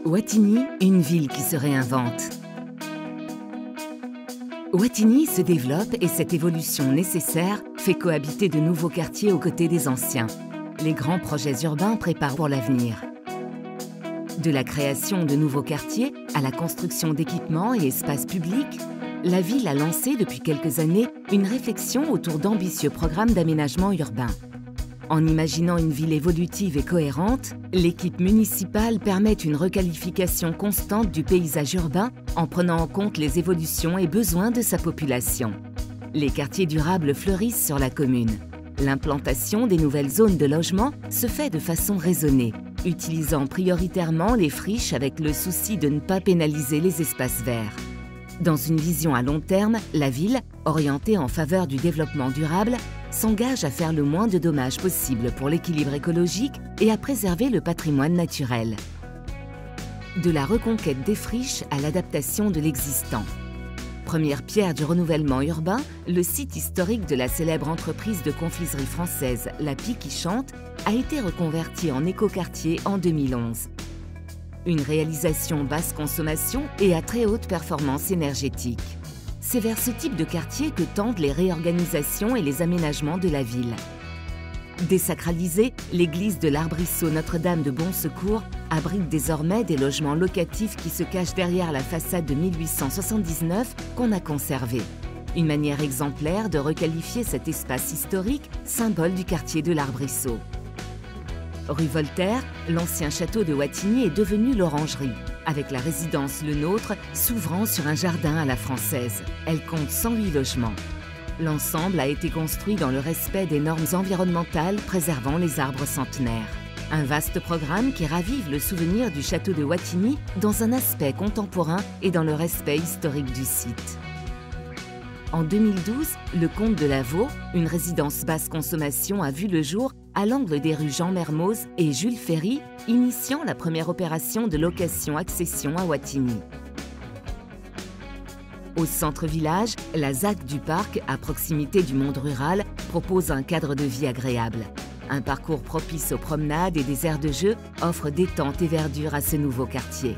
Wattignies, une ville qui se réinvente. Wattignies se développe et cette évolution nécessaire fait cohabiter de nouveaux quartiers aux côtés des anciens. Les grands projets urbains préparent pour l'avenir. De la création de nouveaux quartiers à la construction d'équipements et espaces publics, la ville a lancé depuis quelques années une réflexion autour d'ambitieux programmes d'aménagement urbain. En imaginant une ville évolutive et cohérente, l'équipe municipale permet une requalification constante du paysage urbain en prenant en compte les évolutions et besoins de sa population. Les quartiers durables fleurissent sur la commune. L'implantation des nouvelles zones de logement se fait de façon raisonnée, utilisant prioritairement les friches avec le souci de ne pas pénaliser les espaces verts. Dans une vision à long terme, la ville, orientée en faveur du développement durable, s'engage à faire le moins de dommages possible pour l'équilibre écologique et à préserver le patrimoine naturel. De la reconquête des friches à l'adaptation de l'existant. Première pierre du renouvellement urbain, le site historique de la célèbre entreprise de confiserie française La Pie qui Chante a été reconverti en écoquartier en 2011. Une réalisation basse consommation et à très haute performance énergétique. C'est vers ce type de quartier que tendent les réorganisations et les aménagements de la ville. Désacralisée, l'église de l'Arbrisseau Notre-Dame de Bon Secours abrite désormais des logements locatifs qui se cachent derrière la façade de 1879 qu'on a conservée. Une manière exemplaire de requalifier cet espace historique, symbole du quartier de l'Arbrisseau. Rue Voltaire, l'ancien château de Wattignies est devenu l'Orangerie, avec la résidence Le Nôtre s'ouvrant sur un jardin à la française. Elle compte 108 logements. L'ensemble a été construit dans le respect des normes environnementales préservant les arbres centenaires. Un vaste programme qui ravive le souvenir du château de Wattignies dans un aspect contemporain et dans le respect historique du site. En 2012, le Comte de Lavaux, une résidence basse consommation, a vu le jour à l'angle des rues Jean Mermoz et Jules Ferry, initiant la première opération de location-accession à Wattignies. Au centre-village, la ZAC du Parc, à proximité du monde rural, propose un cadre de vie agréable. Un parcours propice aux promenades et des aires de jeu offre détente et verdure à ce nouveau quartier.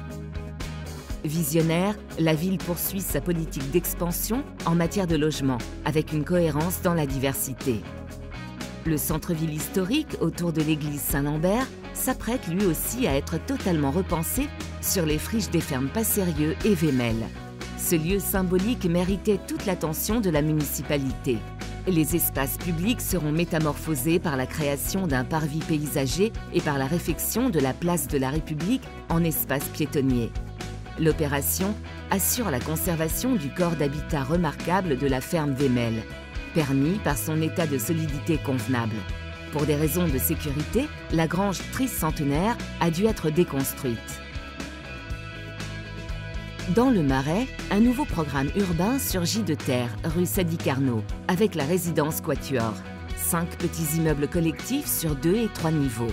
Visionnaire, la ville poursuit sa politique d'expansion en matière de logement, avec une cohérence dans la diversité. Le centre-ville historique, autour de l'église Saint-Lambert, s'apprête lui aussi à être totalement repensé sur les friches des fermes Passérieux et Vémel. Ce lieu symbolique méritait toute l'attention de la municipalité. Les espaces publics seront métamorphosés par la création d'un parvis paysager et par la réfection de la place de la République en espace piétonnier. L'opération assure la conservation du corps d'habitat remarquable de la ferme Vémel, permis par son état de solidité convenable. Pour des raisons de sécurité, la grange tricentenaire a dû être déconstruite. Dans le Marais, un nouveau programme urbain surgit de terre, rue Sadi Carnot, avec la résidence Quatuor. 5 petits immeubles collectifs sur 2 et 3 niveaux.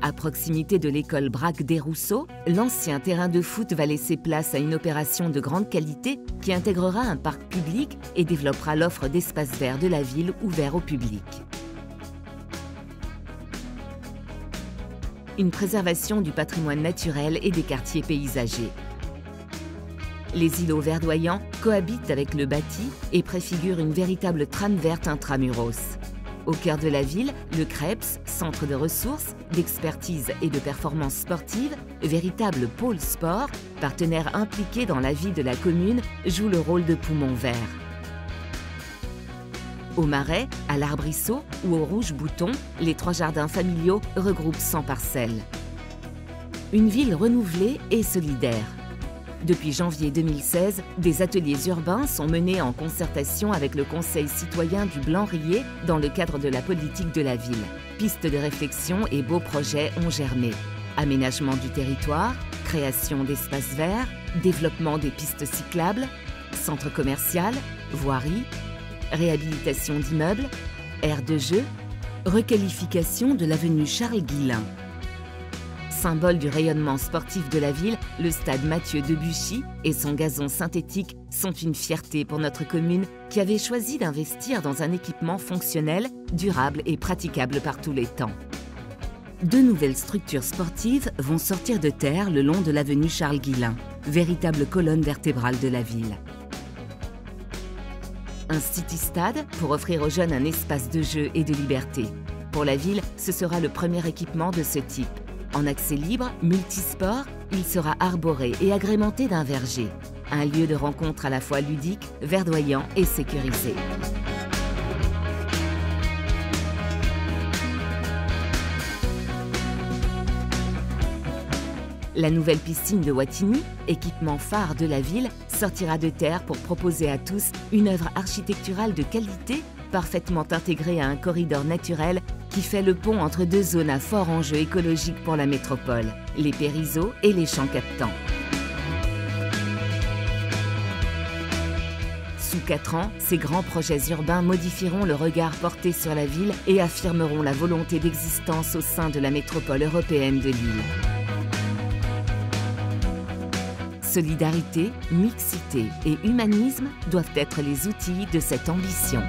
À proximité de l'école Braque des Rousseaux, l'ancien terrain de foot va laisser place à une opération de grande qualité qui intégrera un parc public et développera l'offre d'espaces verts de la ville ouverts au public. Une préservation du patrimoine naturel et des quartiers paysagers. Les îlots verdoyants cohabitent avec le bâti et préfigurent une véritable trame verte intramuros. Au cœur de la ville, le CREPS, centre de ressources, d'expertise et de performance sportive, véritable pôle sport, partenaire impliqué dans la vie de la commune, joue le rôle de poumon vert. Au Marais, à l'Arbrisseau ou au Rouge Bouton, les 3 jardins familiaux regroupent 100 parcelles. Une ville renouvelée et solidaire. Depuis janvier 2016, des ateliers urbains sont menés en concertation avec le Conseil citoyen du Blanc-Riez dans le cadre de la politique de la ville. Pistes de réflexion et beaux projets ont germé. Aménagement du territoire, création d'espaces verts, développement des pistes cyclables, centre commercial, voirie, réhabilitation d'immeubles, aires de jeu, requalification de l'avenue Charles-Guillain. Symbole du rayonnement sportif de la ville, le stade Mathieu Debuchy et son gazon synthétique sont une fierté pour notre commune qui avait choisi d'investir dans un équipement fonctionnel, durable et praticable par tous les temps. 2 nouvelles structures sportives vont sortir de terre le long de l'avenue Charles-Guillain, véritable colonne vertébrale de la ville. Un city-stade pour offrir aux jeunes un espace de jeu et de liberté. Pour la ville, ce sera le premier équipement de ce type. En accès libre, multisport, il sera arboré et agrémenté d'un verger. Un lieu de rencontre à la fois ludique, verdoyant et sécurisé. La nouvelle piscine de Wattignies, équipement phare de la ville, sortira de terre pour proposer à tous une œuvre architecturale de qualité, parfaitement intégrée à un corridor naturel qui fait le pont entre 2 zones à fort enjeu écologique pour la métropole, les Périzeaux et les Champs Captans. Sous 4 ans, ces grands projets urbains modifieront le regard porté sur la ville et affirmeront la volonté d'existence au sein de la métropole européenne de Lille. Solidarité, mixité et humanisme doivent être les outils de cette ambition.